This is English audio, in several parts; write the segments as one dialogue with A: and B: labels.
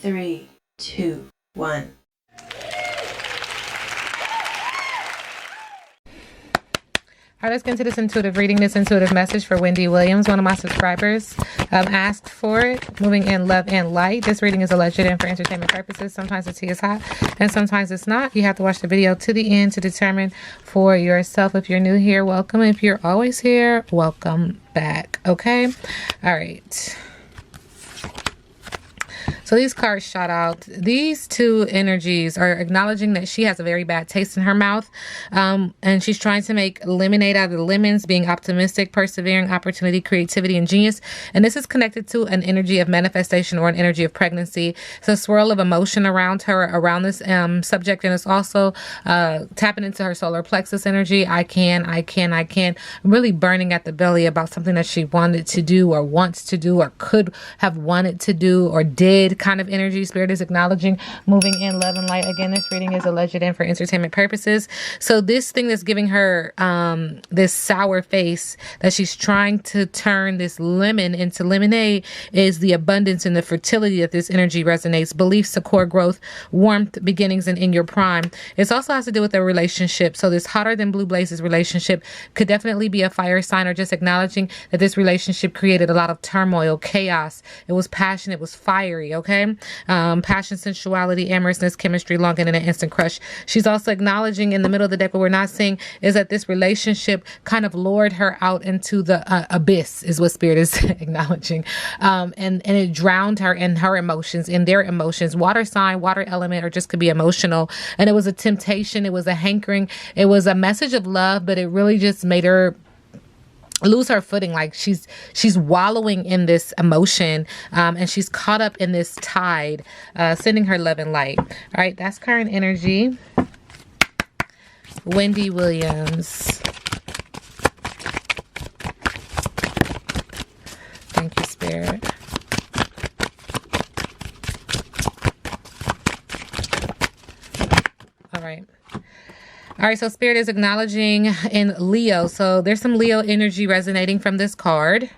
A: 3, 2, 1.
B: All right, let's get into this intuitive reading, this intuitive message for Wendy Williams. One of my subscribers asked for it. Moving in love and light. This reading is alleged and for entertainment purposes. Sometimes the tea is hot and sometimes it's not. You have to watch the video to the end to determine for yourself. If you're new here, welcome. If you're always here, welcome back. Okay? All right. So these cards shot out. These two energies are acknowledging that she has a very bad taste in her mouth. And she's trying to make lemonade out of the lemons, being optimistic, persevering, opportunity, creativity, and genius. And this is connected to an energy of manifestation or an energy of pregnancy. It's a swirl of emotion around her, around this subject. And it's also tapping into her solar plexus energy. I can. Really burning at the belly about something that she wanted to do or wants to do or could have wanted to do or did. Kind of energy. Spirit is acknowledging moving in love and light. Again, this reading is alleged and for entertainment purposes. So this thing that's giving her this sour face that she's trying to turn this lemon into lemonade is the abundance and the fertility that this energy resonates. Beliefs, core growth, warmth, beginnings, and in your prime. It also has to do with a relationship. So this hotter than blue blazes relationship could definitely be a fire sign, or just acknowledging that this relationship created a lot of turmoil, chaos. It was passion. It was fiery. Okay. Passion, sensuality, amorousness, chemistry, longing, and an instant crush. She's also acknowledging in the middle of the deck, what we're not seeing is that this relationship kind of lured her out into the abyss, is what Spirit is acknowledging. And it drowned her in her emotions, in their emotions. Water sign, water element, or just could be emotional. And it was a temptation. It was a hankering. It was a message of love, but it really just made her lose her footing. Like she's wallowing in this emotion, and she's caught up in this tide, sending her love and light. All right, that's current energy. Wendy Williams. Thank you, Spirit. All right. All right, so Spirit is acknowledging in Leo. So there's some Leo energy resonating from this card.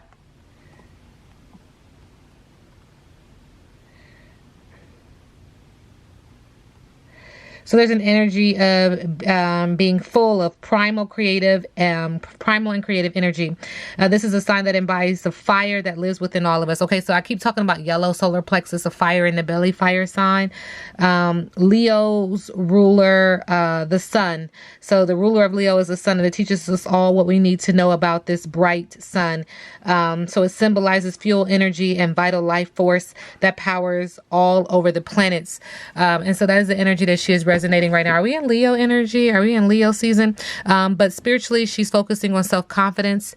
B: So there's an energy of being full of primal and creative energy. This is a sign that embodies the fire that lives within all of us. Okay, so I keep talking about yellow solar plexus, a fire in the belly, fire sign. Leo's ruler, the sun. So the ruler of Leo is the sun, and it teaches us all what we need to know about this bright sun. So it symbolizes fuel, energy, and vital life force that powers all over the planets. And so that is the energy that she is resonating right now. Are we in Leo energy? Are we in Leo season? But spiritually, she's focusing on self-confidence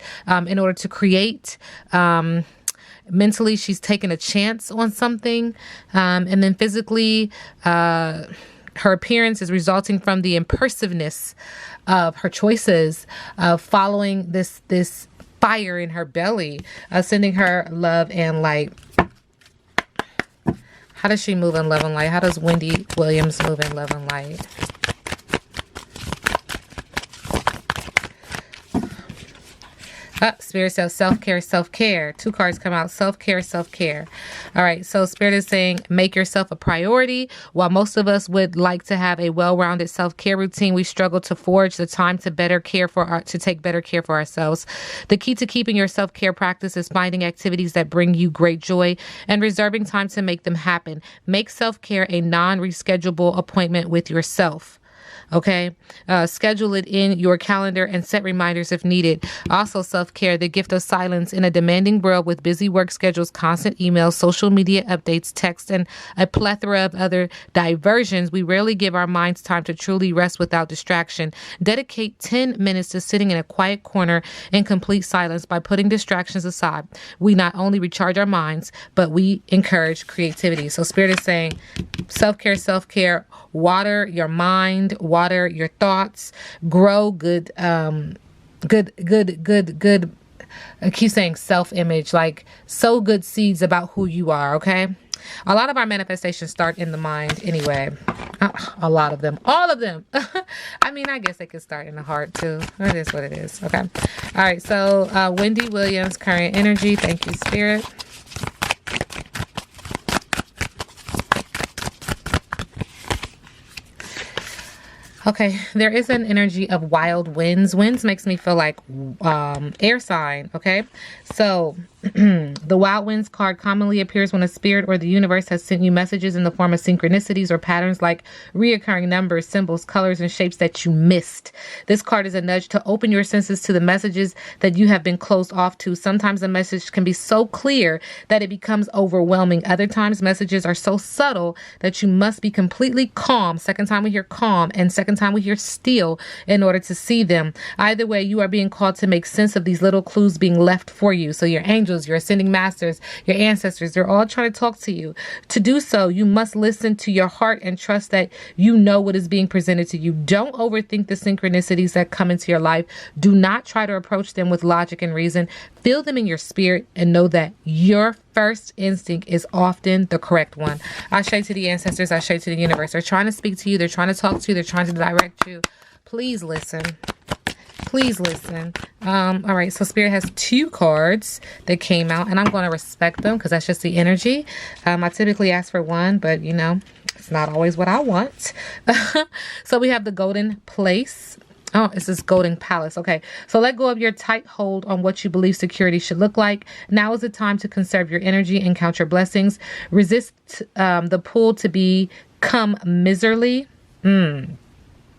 B: in order to create. Mentally, she's taking a chance on something. And then physically, her appearance is resulting from the impulsiveness of her choices, following this fire in her belly, sending her love and light. How does she move in love and light? How does Wendy Williams move in love and light? Spirit says self-care, self-care. Two cards come out, self-care, self-care. All right, so Spirit is saying make yourself a priority. While most of us would like to have a well-rounded self-care routine, we struggle to forge the time to take better care for ourselves. The key to keeping your self-care practice is finding activities that bring you great joy and reserving time to make them happen. Make self-care a non-reschedulable appointment with yourself. Okay, schedule it in your calendar and set reminders if needed. Also, self-care, the gift of silence in a demanding world with busy work schedules, constant emails, social media updates, text, and a plethora of other diversions. We rarely give our minds time to truly rest without distraction. Dedicate 10 minutes to sitting in a quiet corner in complete silence. By putting distractions aside, we not only recharge our minds, but we encourage creativity. So Spirit is saying self-care, water your mind, water your thoughts, grow good. I keep saying self-image, like sow good seeds about who you are. Okay. A lot of our manifestations start in the mind anyway. A lot of them, all of them. I mean, I guess they could start in the heart too. It is what it is. Okay. All right. So, Wendy Williams, current energy. Thank you, Spirit. Okay, there is an energy of wild winds. Winds makes me feel like air sign, okay? So the wild winds card commonly appears when a spirit or the universe has sent you messages in the form of synchronicities or patterns like reoccurring numbers, symbols, colors, and shapes that you missed. This card is a nudge to open your senses to the messages that you have been closed off to. Sometimes a message can be so clear that it becomes overwhelming. Other times messages are so subtle that you must be completely calm. Second time we hear calm, and second time we hear still in order to see them. Either way, you are being called to make sense of these little clues being left for you. So your angels, your ascending masters, your ancestors, they're all trying to talk to you. To do so, you must listen to your heart and trust that you know what is being presented to you. Don't overthink the synchronicities that come into your life. Do not try to approach them with logic and reason. Feel them in your spirit and know that your first instinct is often the correct one. I say to the ancestors, I say to the universe, they're trying to speak to you, they're trying to talk to you, they're trying to direct you. Please listen. Please listen. All right, so Spirit has 2 cards that came out, and I'm going to respect them because that's just the energy. I typically ask for 1, but you know, it's not always what I want. So we have the Golden Place. Oh, it's this Golden Palace. Okay, so let go of your tight hold on what you believe security should look like. Now is the time to conserve your energy and count your blessings. Resist the pull to become miserly.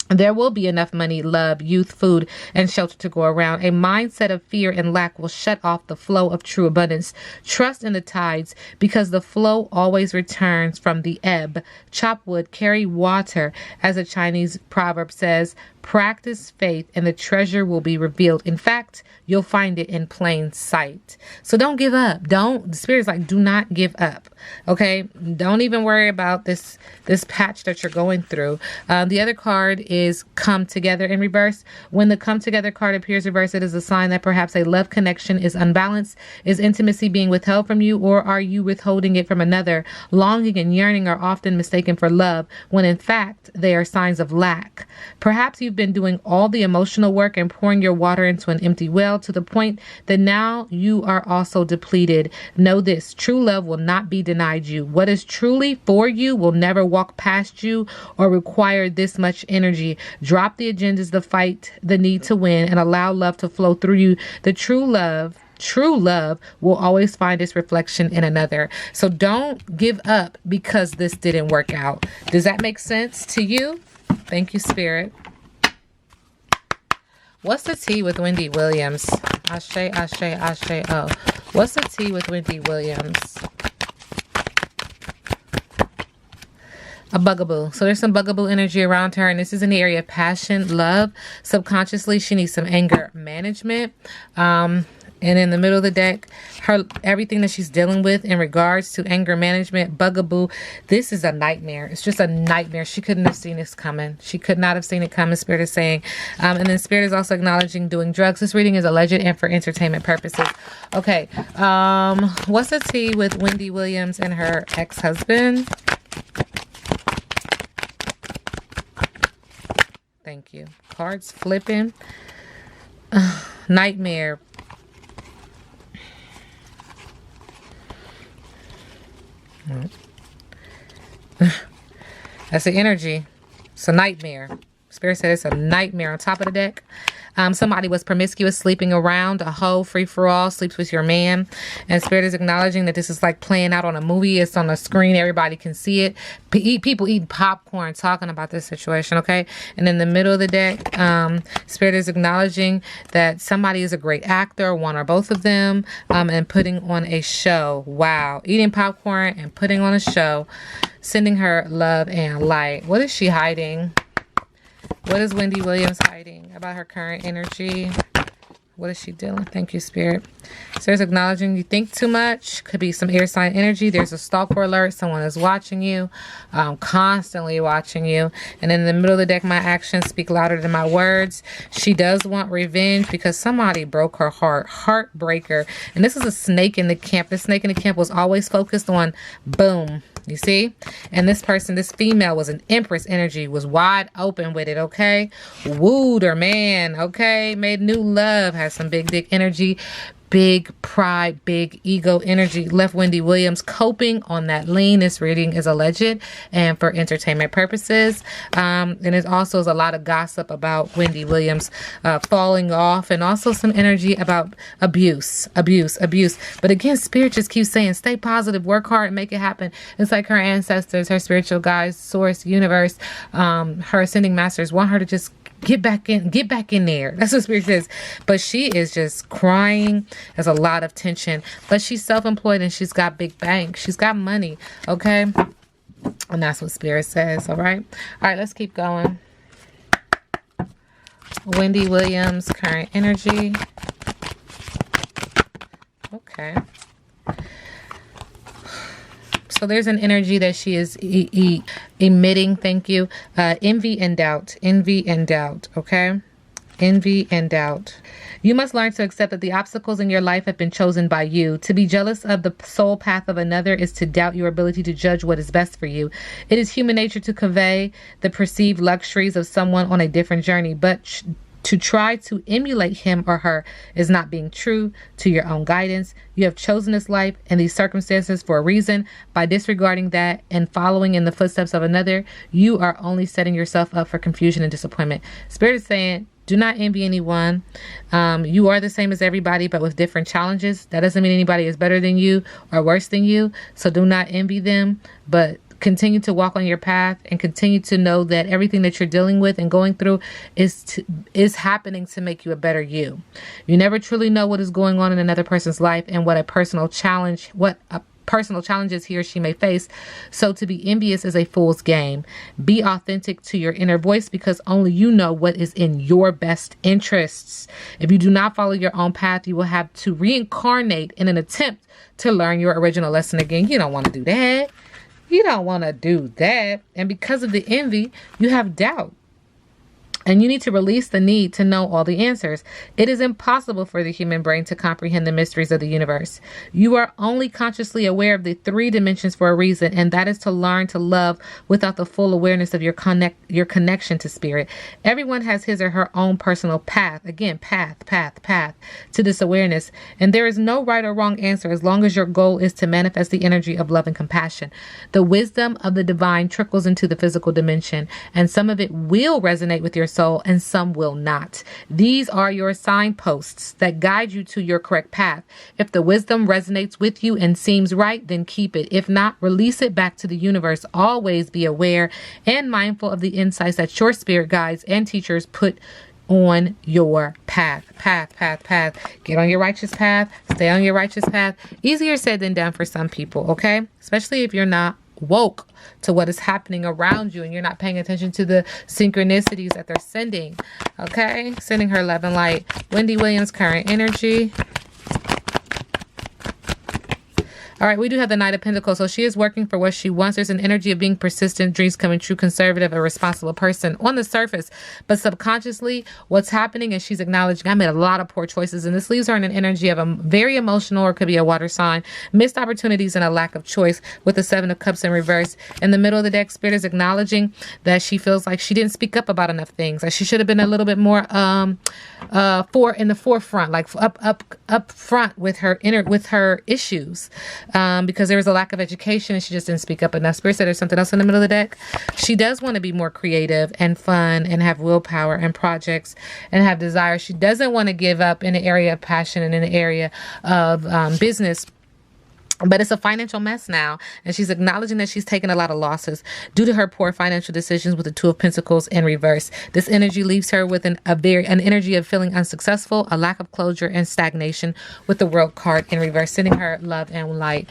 B: There will be enough money, love, youth, food, and shelter to go around. A mindset of fear and lack will shut off the flow of true abundance. Trust in the tides because the flow always returns from the ebb. Chop wood, carry water, as a Chinese proverb says. Practice faith and the treasure will be revealed. In fact, you'll find it in plain sight. So don't give up. The Spirit's like, do not give up. Okay. Don't even worry about this patch that you're going through. The other card is Come Together in reverse. When the Come Together card appears reversed, it is a sign that perhaps a love connection is unbalanced. Is intimacy being withheld from you, or are you withholding it from another? Longing and yearning are often mistaken for love, when in fact they are signs of lack. Perhaps you've been doing all the emotional work and pouring your water into an empty well to the point that now you are also depleted. Know this, true love will not be denied you. What is truly for you will never walk past you or require this much energy. Drop the agendas, the fight, the need to win, and allow love to flow through you. The true love will always find its reflection in another. So don't give up because this didn't work out. Does that make sense to you? Thank you, Spirit. What's the tea with Wendy Williams? Ashe, ashe, ashe, oh. What's the tea with Wendy Williams? A bugaboo. So there's some bugaboo energy around her, and this is in the area of passion, love. Subconsciously, she needs some anger management. And in the middle of the deck, everything that she's dealing with in regards to anger management, bugaboo, this is a nightmare. It's just a nightmare. She couldn't have seen this coming. She could not have seen it coming, Spirit is saying. And then Spirit is also acknowledging doing drugs. This reading is alleged and for entertainment purposes. Okay. What's the tea with Wendy Williams and her ex-husband? Thank you. Cards flipping. Nightmare. That's the energy. It's a nightmare. Spirit said it's a nightmare. On top of the deck, somebody was promiscuous, sleeping around, a hoe, free for all, sleeps with your man. And Spirit is acknowledging that this is like playing out on a movie. It's on a screen. Everybody can see it. People eating popcorn, talking about this situation, okay? And in the middle of the deck, Spirit is acknowledging that somebody is a great actor, one or both of them, and putting on a show. Wow. Eating popcorn and putting on a show. Sending her love and light. What is she hiding? What is Wendy Williams hiding about her current energy? What is she doing? Thank you, Spirit. So there's acknowledging you think too much. Could be some air sign energy. There's a stalker alert. Someone is watching you, constantly watching you. And in the middle of the deck, my actions speak louder than my words. She does want revenge because somebody broke her heart. Heartbreaker. And this is a snake in the camp. The snake in the camp was always focused on boom. You see? And this person, this female, was an empress energy, was wide open with it, okay? Wooed her man, okay? Made new love, has some big dick energy. big pride, big ego energy. Left Wendy Williams coping on that lean. This reading is alleged and for entertainment purposes. And it also is a lot of gossip about Wendy Williams falling off, and also some energy about abuse. But again, Spirit just keeps saying, stay positive, work hard, and make it happen. It's like her ancestors, her spiritual guides, source, universe, her ascending masters want her to just get back in there. That's what Spirit says. But she is just crying. There's a lot of tension. But she's self-employed and she's got big bank. She's got money. Okay. And that's what Spirit says. All right. All right. Let's keep going. Wendy Williams, current energy. Okay. So there's an energy that she is emitting. Thank you. Envy and doubt. Envy and doubt. Okay. Envy and doubt. You must learn to accept that the obstacles in your life have been chosen by you. To be jealous of the soul path of another is to doubt your ability to judge what is best for you. It is human nature to convey the perceived luxuries of someone on a different journey, but to try to emulate him or her is not being true to your own guidance. You have chosen this life and these circumstances for a reason. By disregarding that and following in the footsteps of another, you are only setting yourself up for confusion and disappointment. Spirit is saying, do not envy anyone. You are the same as everybody, but with different challenges. That doesn't mean anybody is better than you or worse than you. So do not envy them, but continue to walk on your path and continue to know that everything that you're dealing with and going through is happening to make you a better you. You never truly know what is going on in another person's life and what a personal challenges he or she may face. So to be envious is a fool's game. Be authentic to your inner voice, because only you know what is in your best interests. If you do not follow your own path, you will have to reincarnate in an attempt to learn your original lesson again. You don't want to do that. You don't want to do that. And because of the envy, you have doubt. And you need to release the need to know all the answers. It is impossible for the human brain to comprehend the mysteries of the universe. You are only consciously aware of the 3 dimensions for a reason, and that is to learn to love without the full awareness of your connection to spirit. Everyone has his or her own personal path. Again, path to this awareness. And there is no right or wrong answer as long as your goal is to manifest the energy of love and compassion. The wisdom of the divine trickles into the physical dimension, and some of it will resonate with your soul and some will not. These are your signposts that guide you to your correct path. If the wisdom resonates with you and seems right, then keep it. If not, release it back to the universe. Always be aware and mindful of the insights that your spirit guides and teachers put on your path. Get on your righteous path. Stay on your righteous path. Easier said than done for some people, okay? Especially if you're not woke to what is happening around you and you're not paying attention to the synchronicities that they're sending. Okay? Sending her love and light. Wendy Williams, current energy. All right, we do have the Knight of Pentacles. So she is working for what she wants. There's an energy of being persistent, dreams coming true, conservative, a responsible person on the surface. But subconsciously, what's happening is she's acknowledging, I made a lot of poor choices. And this leaves her in an energy of a very emotional, or it could be a water sign, missed opportunities and a lack of choice, with the 7 of Cups in reverse. In the middle of the deck, Spirit is acknowledging that she feels like she didn't speak up about enough things. Like she should have been a little bit more in the forefront, like up front with her issues. Because there was a lack of education and she just didn't speak up enough. Spirit said there's something else in the middle of the deck. She does want to be more creative and fun and have willpower and projects and have desire. She doesn't want to give up in the area of passion and in the area of business. But it's a financial mess now. And she's acknowledging that she's taken a lot of losses due to her poor financial decisions with the 2 of Pentacles in reverse. This energy leaves her with an energy of feeling unsuccessful, a lack of closure, and stagnation with the World card in reverse, sending her love and light.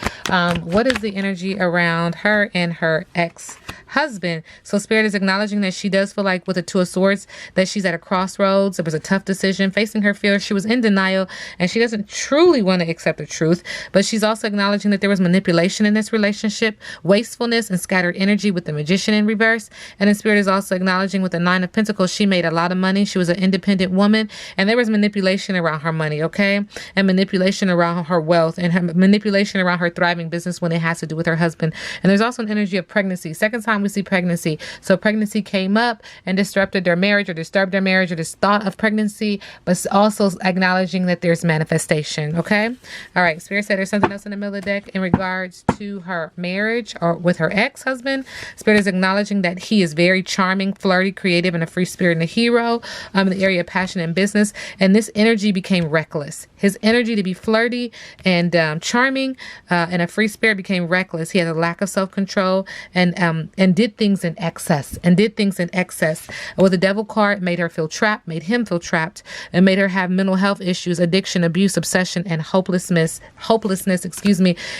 B: What is the energy around her and her ex-husband? So Spirit is acknowledging that she does feel like with the 2 of Swords that she's at a crossroads. It was a tough decision, facing her fears. She was in denial and she doesn't truly want to accept the truth. But she's also acknowledging acknowledging that there was manipulation in this relationship, wastefulness, and scattered energy with the Magician in reverse. And the Spirit is also acknowledging with the Nine of Pentacles, she made a lot of money. She was an independent woman, and there was manipulation around her money, okay? And manipulation around her wealth, and her manipulation around her thriving business when it has to do with her husband. And there's also an energy of pregnancy. Second time we see pregnancy. So pregnancy came up and disrupted their marriage or disturbed their marriage or this thought of pregnancy, but also acknowledging that there's manifestation, okay? All right, Spirit said there's something else in the middle of the deck in regards to her marriage or with her ex-husband. Spirit is acknowledging that he is very charming, flirty, creative, and a free spirit and a hero in the area of passion and business. And this energy became reckless. His energy to be flirty and charming and a free spirit became reckless. He had a lack of self-control and did things in excess. With the Devil card, made her feel trapped, made him feel trapped, and made her have mental health issues, addiction, abuse, obsession, and hopelessness.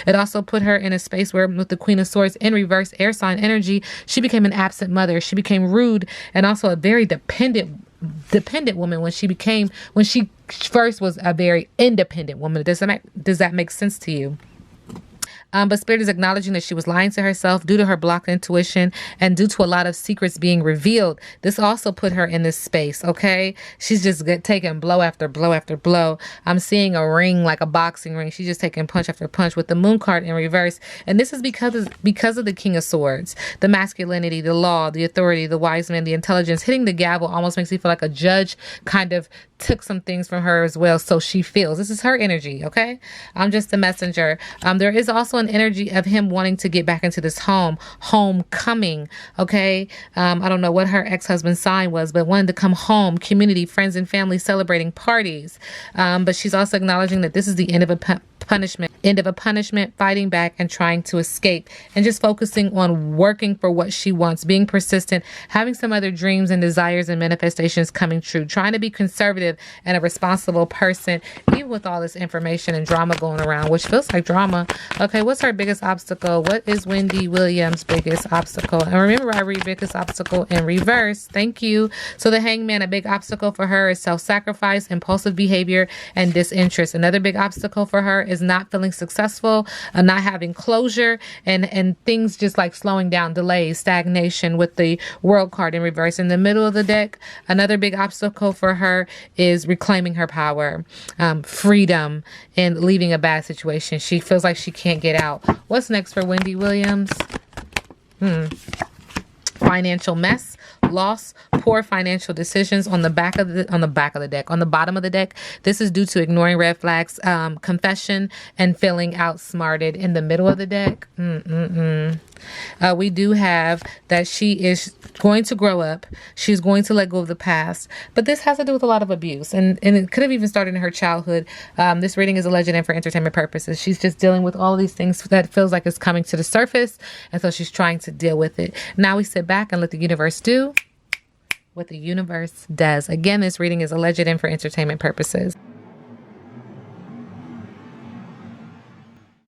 B: It also put her in a space where, with the Queen of Swords in reverse, air sign energy, she became an absent mother. She became rude and also a very dependent woman when she first was a very independent woman. Does that make sense to you? But Spirit is acknowledging that she was lying to herself due to her blocked intuition and due to a lot of secrets being revealed. This also put her in this space, okay? She's just taking blow after blow after blow. I'm seeing a ring like a boxing ring. She's just taking punch after punch with the Moon card in reverse. And this is because of the King of Swords, the masculinity, the law, the authority, the wise man, the intelligence. Hitting the gavel almost makes me feel like a judge kind of took some things from her as well. So she feels this is her energy, okay? I'm just the messenger. There is also an energy of him wanting to get back into this homecoming, okay? I don't know what her ex-husband's sign was, but wanted to come home, community, friends and family, celebrating parties. But she's also acknowledging that this is the end of a punishment, fighting back and trying to escape, and just focusing on working for what she wants, being persistent, having some other dreams and desires and manifestations coming true, trying to be conservative and a responsible person, even with all this information and drama going around, which feels like drama. Okay, what's her biggest obstacle? What is Wendy Williams' biggest obstacle? And remember, I read biggest obstacle in reverse. Thank you. So the Hangman, a big obstacle for her is self-sacrifice, impulsive behavior, and disinterest. Another big obstacle for her is not feeling successful, not having closure, and things just like slowing down, delays, stagnation with the World card in reverse. In the middle of the deck, another big obstacle for her is reclaiming her power, freedom, and leaving a bad situation. She feels like she can't get out. What's next for Wendy Williams? Financial mess, loss, poor financial decisions on the bottom of the deck. This is due to ignoring red flags, confession, and feeling outsmarted. In the middle of the deck, we do have that she is going to grow up. She's going to let go of the past, but this has to do with a lot of abuse, and it could have even started in her childhood. This reading is alleged and for entertainment purposes. She's just dealing with all of these things that feels like it's coming to the surface, and so she's trying to deal with it. Now we sit back and let the universe do what the universe does. Again, this reading is alleged and for entertainment purposes.